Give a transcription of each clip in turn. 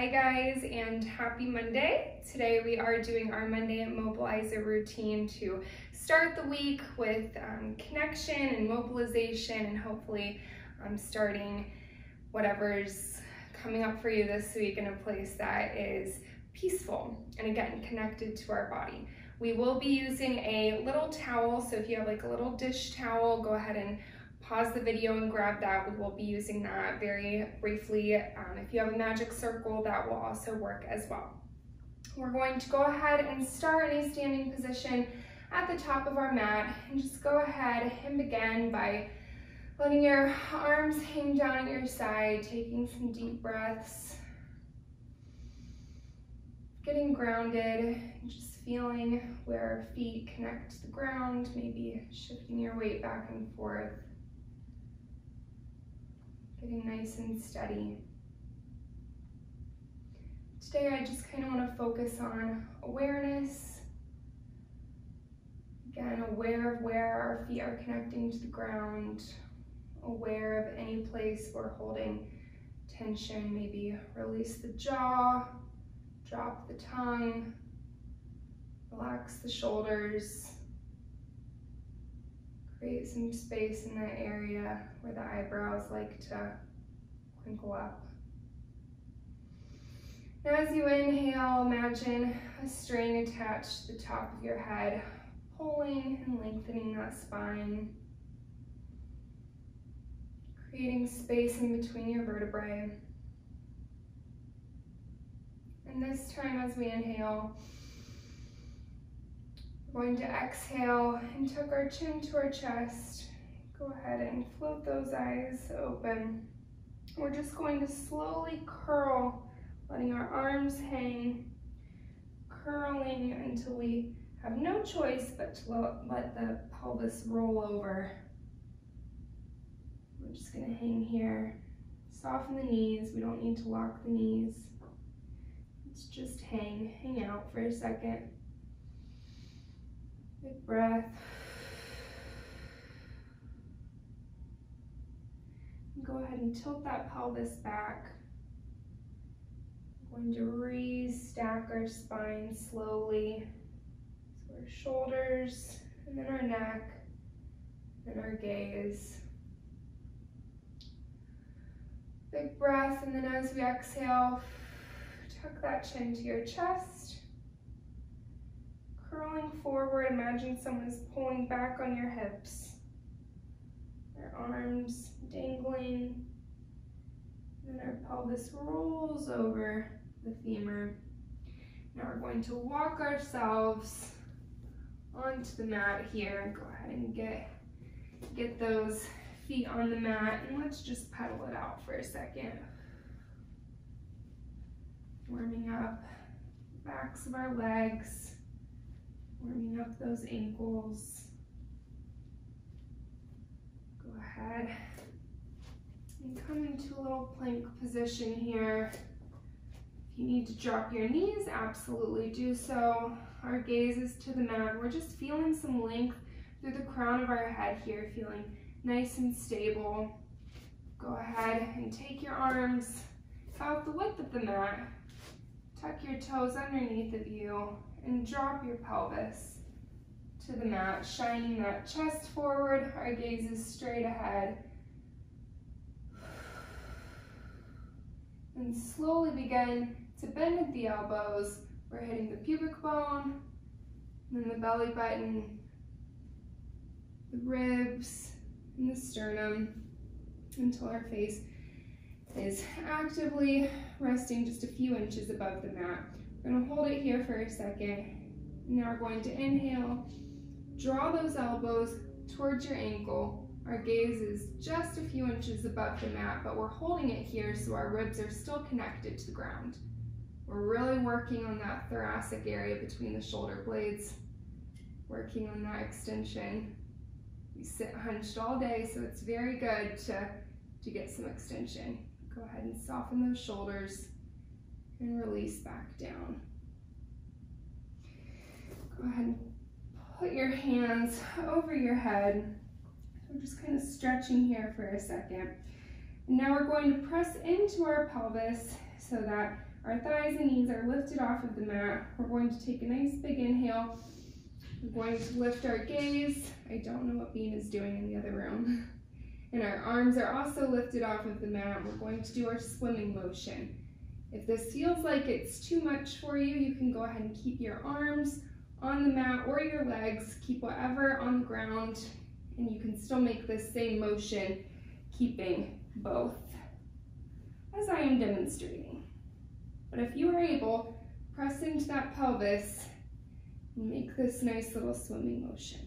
Hi guys, and happy Monday. Today we are doing our Monday Mobilizer routine to start the week with connection and mobilization, and hopefully starting whatever's coming up for you this week in a place that is peaceful and again connected to our body. We will be using a little towel, so if you have like a little dish towel, go ahead and pause the video and grab that. We will be using that very briefly. If you have a magic circle, that will also work as well. We're going to go ahead and start in a standing position at the top of our mat, and just go ahead and begin by letting your arms hang down at your side, taking some deep breaths, getting grounded, just feeling where our feet connect to the ground, maybe shifting your weight back and forth. Getting nice and steady. Today I just kind of want to focus on awareness. Again, aware of where our feet are connecting to the ground, aware of any place we're holding tension. Maybe release the jaw, drop the tongue, relax the shoulders. Create some space in that area where the eyebrows like to crinkle up. Now as you inhale, imagine a string attached to the top of your head, pulling and lengthening that spine, creating space in between your vertebrae. And this time as we inhale, we're going to exhale and tuck our chin to our chest. Go ahead and float those eyes open. We're just going to slowly curl, letting our arms hang, curling until we have no choice but to let the pelvis roll over. We're just going to hang here. Soften the knees. We don't need to lock the knees. Let's just hang out for a second. Big breath. Go ahead and tilt that pelvis back. We're going to re-stack our spine slowly. So our shoulders, and then our neck, and our gaze. Big breath, and then as we exhale, tuck that chin to your chest. Curling forward, imagine someone is pulling back on your hips. Our arms dangling, and our pelvis rolls over the femur. Now we're going to walk ourselves onto the mat here. Go ahead and get those feet on the mat, and let's just pedal it out for a second. Warming up the backs of our legs. Warming up those ankles. Go ahead and come into a little plank position here. If you need to drop your knees, absolutely do so. Our gaze is to the mat. We're just feeling some length through the crown of our head here, feeling nice and stable. Go ahead and take your arms out the width of the mat. Tuck your toes underneath of you and drop your pelvis to the mat, shining that chest forward. Our gaze is straight ahead. And slowly begin to bend at the elbows. We're hitting the pubic bone, and then the belly button, the ribs, and the sternum, until our face is actively resting just a few inches above the mat. We're going to hold it here for a second. Now we're going to inhale, draw those elbows towards your ankle. Our gaze is just a few inches above the mat, but we're holding it here so our ribs are still connected to the ground. We're really working on that thoracic area between the shoulder blades, working on that extension. We sit hunched all day, so it's very good to get some extension. Go ahead and soften those shoulders and release back down. Go ahead and put your hands over your head. We're just kind of stretching here for a second. And now we're going to press into our pelvis so that Our thighs and knees are lifted off of the mat. We're going to take a nice big inhale. We're going to lift our gaze. I don't know what Bean is doing in the other room. And our arms are also lifted off of the mat. We're going to do our swimming motion. If this feels like it's too much for you, you can go ahead and keep your arms on the mat or your legs. Keep whatever on the ground, and you can still make this same motion, keeping both, as I am demonstrating. But if you are able, press into that pelvis and make this nice little swimming motion.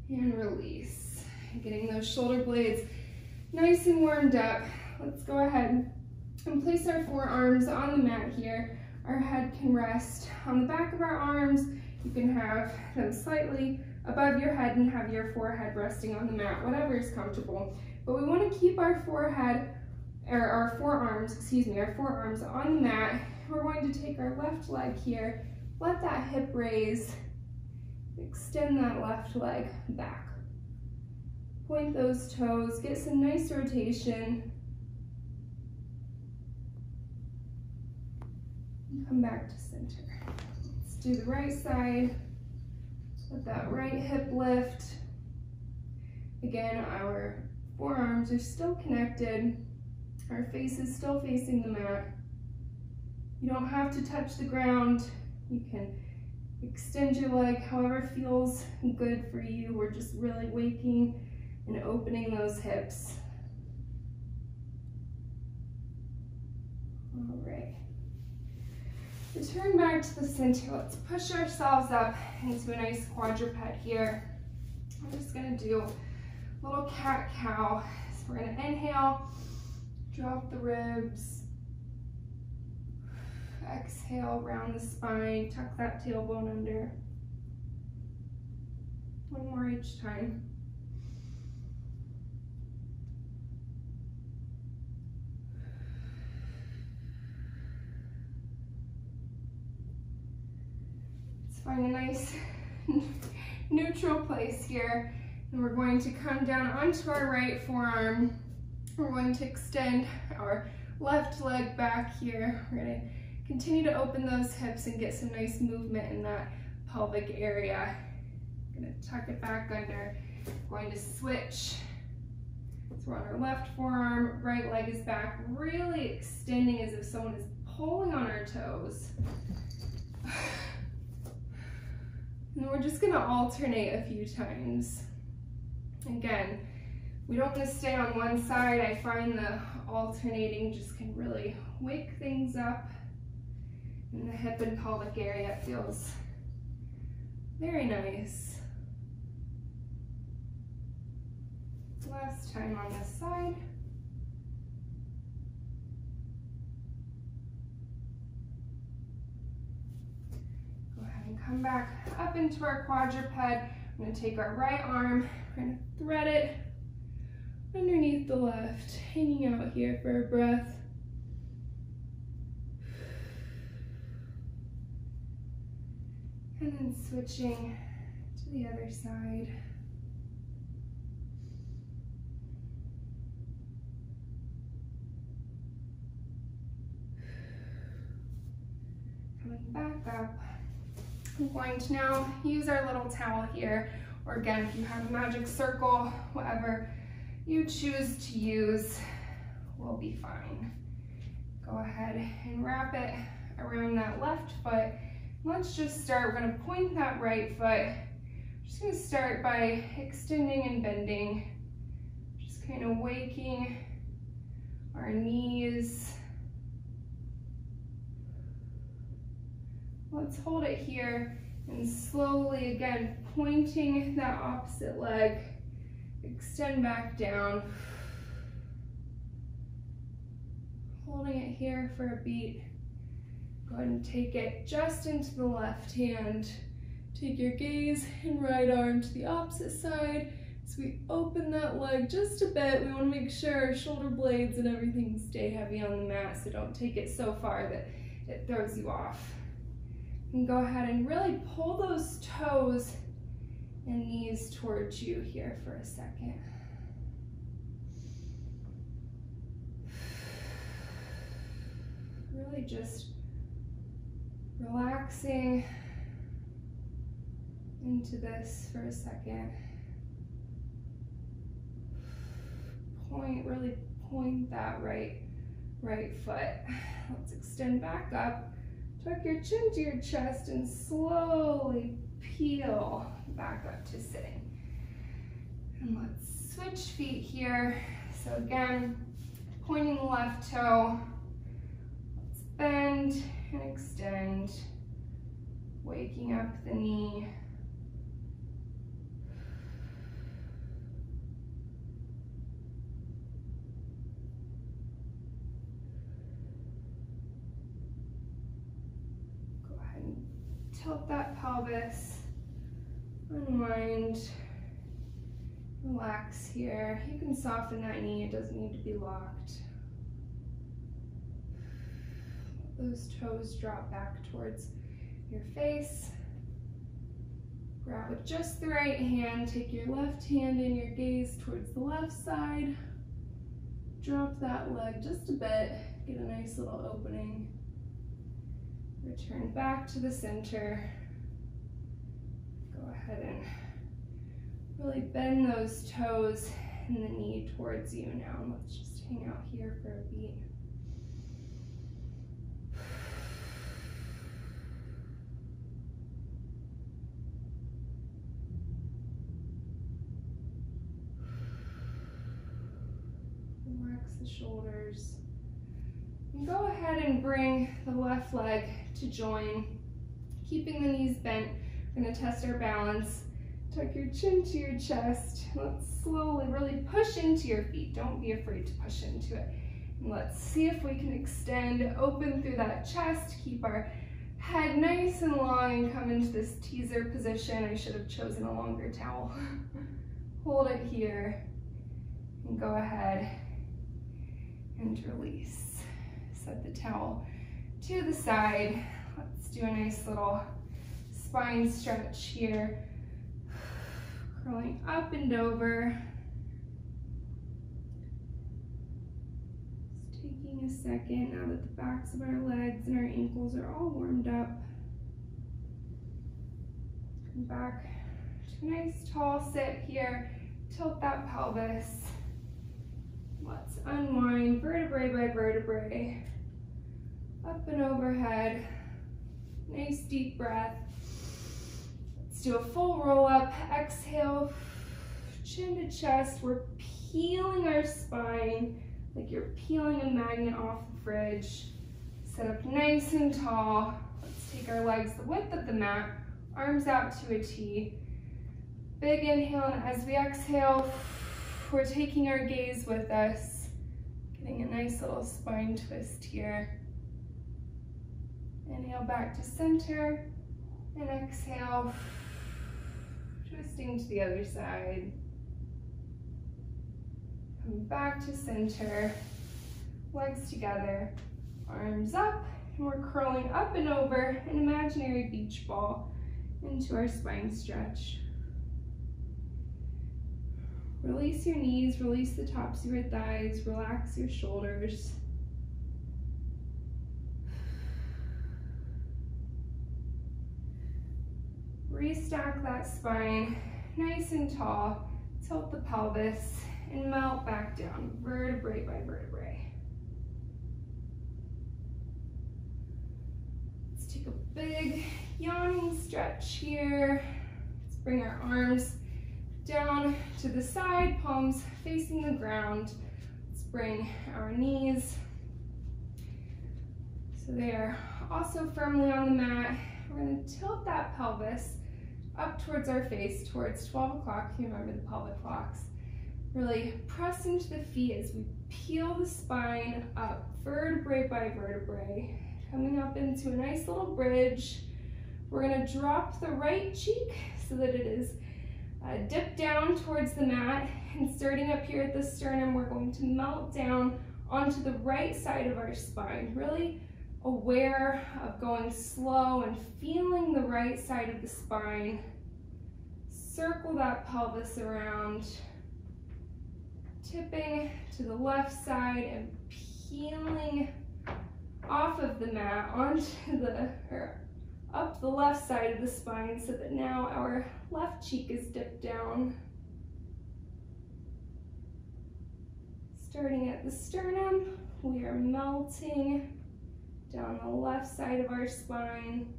And release. Getting those shoulder blades nice and warmed up. Let's go ahead and place our forearms on the mat here. Our head can rest on the back of our arms. You can have them slightly above your head and have your forehead resting on the mat, whatever is comfortable. But we want to keep our forearms on the mat. We're going to take our left leg here, let that hip raise, extend that left leg back. Point those toes, get some nice rotation. And come back to center. Let's do the right side. Let that right hip lift. Again, our forearms are still connected. Our face is still facing the mat. You don't have to touch the ground. You can extend your leg however feels good for you. We're just really waking and opening those hips. All right. Return back to the center. Let's push ourselves up into a nice quadruped here. We're just gonna do a little cat-cow. So we're gonna inhale, drop the ribs. Exhale, round the spine, tuck that tailbone under. One more each time. Let's find a nice neutral place here. And we're going to come down onto our right forearm. We're going to extend our left leg back here. We're going to continue to open those hips and get some nice movement in that pelvic area. I'm going to tuck it back under. We're going to switch. So we're on our left forearm, right leg is back, really extending as if someone is pulling on our toes. And we're just going to alternate a few times. Again, we don't want to stay on one side. I find the alternating just can really wake things up. In the hip and pelvic area, it feels very nice. Last time on this side. Go ahead and come back up into our quadruped. I'm going to take our right arm, we're going to thread it underneath the left, hanging out here for a breath. And then switching to the other side. Coming back up. I'm going to now use our little towel here, or again, if you have a magic circle, whatever you choose to use will be fine. Go ahead and wrap it around that left foot. Let's just start, we're going to point that right foot. I'm just going to start by extending and bending. Just kind of waking our knees. Let's hold it here and slowly, again, pointing that opposite leg. Extend back down. Holding it here for a beat. Go ahead and take it just into the left hand. Take your gaze and right arm to the opposite side. So we open that leg just a bit. We want to make sure our shoulder blades and everything stay heavy on the mat, so don't take it so far that it throws you off. And go ahead and really pull those toes and knees towards you here for a second. Really just relaxing into this for a second. Really point that right foot. Let's extend back up. Tuck your chin to your chest and slowly peel back up to sitting. And let's switch feet here. So again, pointing the left toe. Let's bend and extend, waking up the knee. Tilt that pelvis, unwind, relax here. You can soften that knee, it doesn't need to be locked. Let those toes drop back towards your face. Grab with just the right hand, take your left hand and your gaze towards the left side. Drop that leg just a bit, get a nice little opening. Return back to the center. Go ahead and really bend those toes and the knee towards you now. And let's just hang out here for a beat. Relax the shoulders. And go ahead and bring the left leg to join, keeping the knees bent. We're going to test our balance. Tuck your chin to your chest. Let's slowly really push into your feet. Don't be afraid to push into it. And let's see if we can extend, open through that chest, keep our head nice and long and come into this teaser position. I should have chosen a longer towel. Hold it here and go ahead and release. Set the towel to the side. Let's do a nice little spine stretch here. Curling up and over. Just taking a second now that the backs of our legs and our ankles are all warmed up. Come back to a nice tall sit here. Tilt that pelvis. Let's unwind vertebrae by vertebrae. Up and overhead. Nice deep breath. Let's do a full roll up. Exhale, chin to chest. We're peeling our spine like you're peeling a magnet off the fridge. Sit up nice and tall. Let's take our legs the width of the mat, arms out to a T. Big inhale, and as we exhale, we're taking our gaze with us. Getting a nice little spine twist here. Inhale back to center, and exhale, twisting to the other side. Come back to center, legs together, arms up, and we're curling up and over an imaginary beach ball into our spine stretch. Release your knees, release the tops of your thighs, relax your shoulders. Restack that spine nice and tall, tilt the pelvis, and melt back down, vertebrae by vertebrae. Let's take a big yawning stretch here. Let's bring our arms down to the side, palms facing the ground. Let's bring our knees so they are also firmly on the mat. We're going to tilt that pelvis up towards our face, towards 12 o'clock. You remember the pelvic blocks. Really press into the feet as we peel the spine up, vertebrae by vertebrae, coming up into a nice little bridge. We're going to drop the right cheek so that it is dipped down towards the mat, and starting up here at the sternum, we're going to melt down onto the right side of our spine, really aware of going slow and feeling the right side of the spine. Circle that pelvis around, tipping to the left side and peeling off of the mat onto up the left side of the spine so that now our left cheek is dipped down. Starting at the sternum, we are melting down the left side of our spine.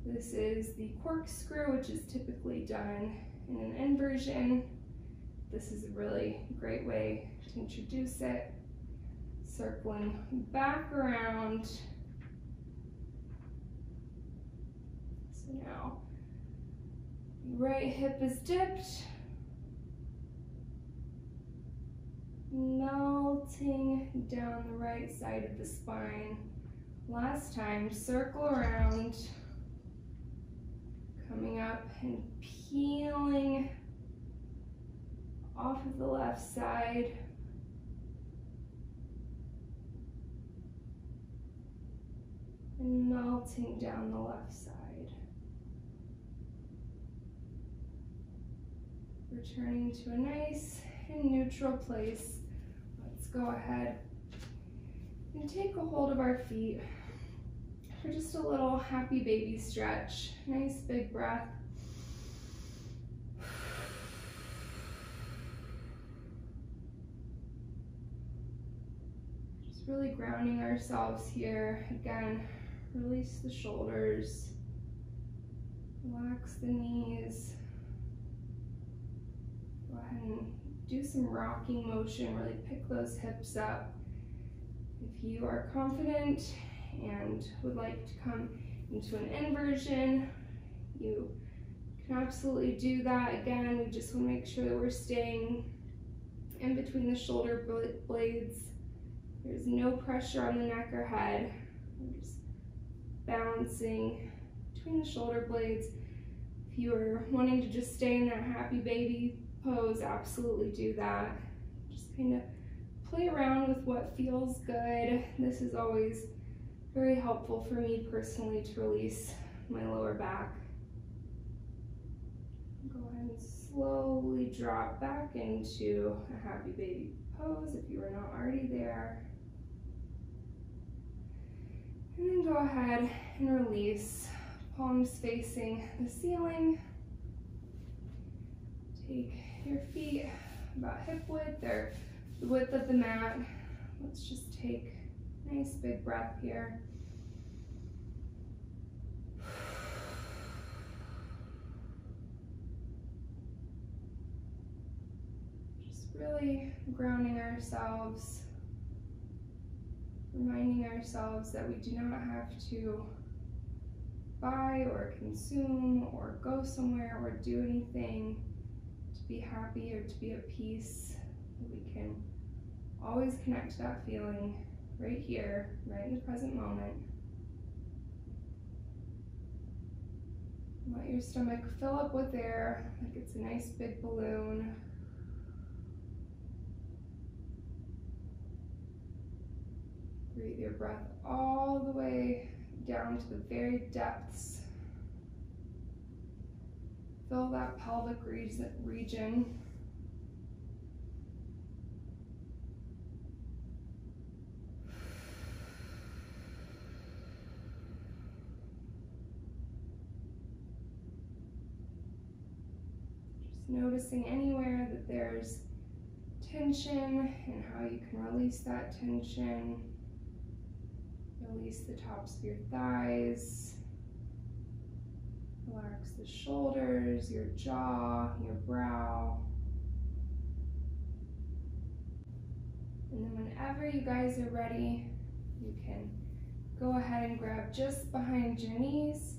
This is the corkscrew, which is typically done in an inversion. This is a really great way to introduce it. Circling back around. So now, right hip is dipped. Melting down the right side of the spine. Last time, circle around, coming up and peeling off of the left side. And melting down the left side. Returning to a nice and neutral place. Let's go ahead and take a hold of our feet for just a little happy baby stretch. Nice big breath. Just really grounding ourselves here. Again, release the shoulders, relax the knees. Go ahead and do some rocking motion, really pick those hips up. If you are confident and would like to come into an inversion, you can absolutely do that. Again, we just want to make sure that we're staying in between the shoulder blades. There's no pressure on the neck or head. We're just balancing between the shoulder blades. If you are wanting to just stay in that happy baby pose, absolutely do that. Just kind of play around with what feels good. This is always very helpful for me personally to release my lower back. Go ahead and slowly drop back into a happy baby pose if you are not already there. And then go ahead and release, palms facing the ceiling. Take your feet about hip width or the width of the mat. Let's just take a nice big breath here. Just really grounding ourselves, reminding ourselves that we do not have to buy or consume or go somewhere or do anything to be happy or to be at peace. We can always connect to that feeling right here, right in the present moment. Let your stomach fill up with air like it's a nice big balloon. Breathe your breath all the way down to the very depths. Fill that pelvic region. Just noticing anywhere that there's tension and how you can release that tension. Release the tops of your thighs. Relax the shoulders, your jaw, your brow. And then whenever you guys are ready, you can go ahead and grab just behind your knees,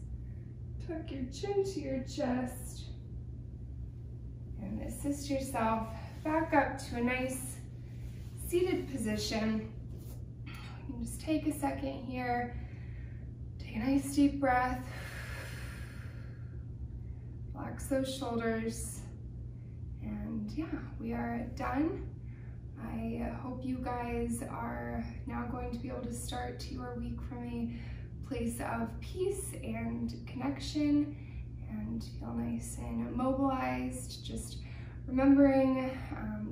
tuck your chin to your chest, and assist yourself back up to a nice seated position. You can just take a second here, take a nice deep breath. Relax those shoulders, and yeah, we are done I hope you guys are now going to be able to start your week from a place of peace and connection and feel nice and mobilized, just remembering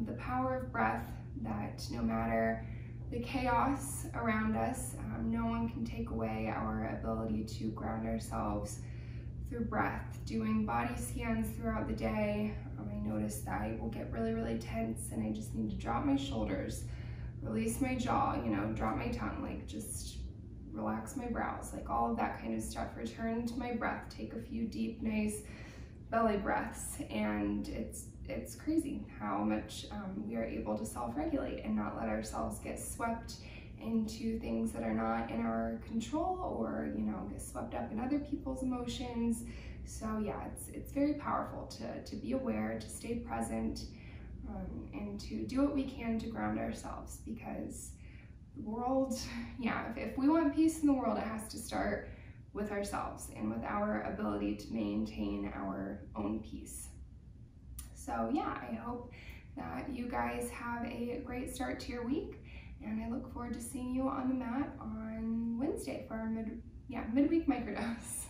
the power of breath, that no matter the chaos around us, no one can take away our ability to ground ourselves through breath. Doing body scans throughout the day, I notice that I will get really, really tense and I just need to drop my shoulders, release my jaw, drop my tongue, like just relax my brows, like all of that kind of stuff. Return to my breath, take a few deep, nice belly breaths, and it's crazy how much we are able to self-regulate and not let ourselves get swept into things that are not in our control, or get swept up in other people's emotions. So yeah, it's very powerful to be aware, to stay present, and to do what we can to ground ourselves, because the world, if we want peace in the world, it has to start with ourselves and with our ability to maintain our own peace. So yeah, I hope that you guys have a great start to your week, and I look forward to seeing you on the mat on Wednesday for our midweek microdose.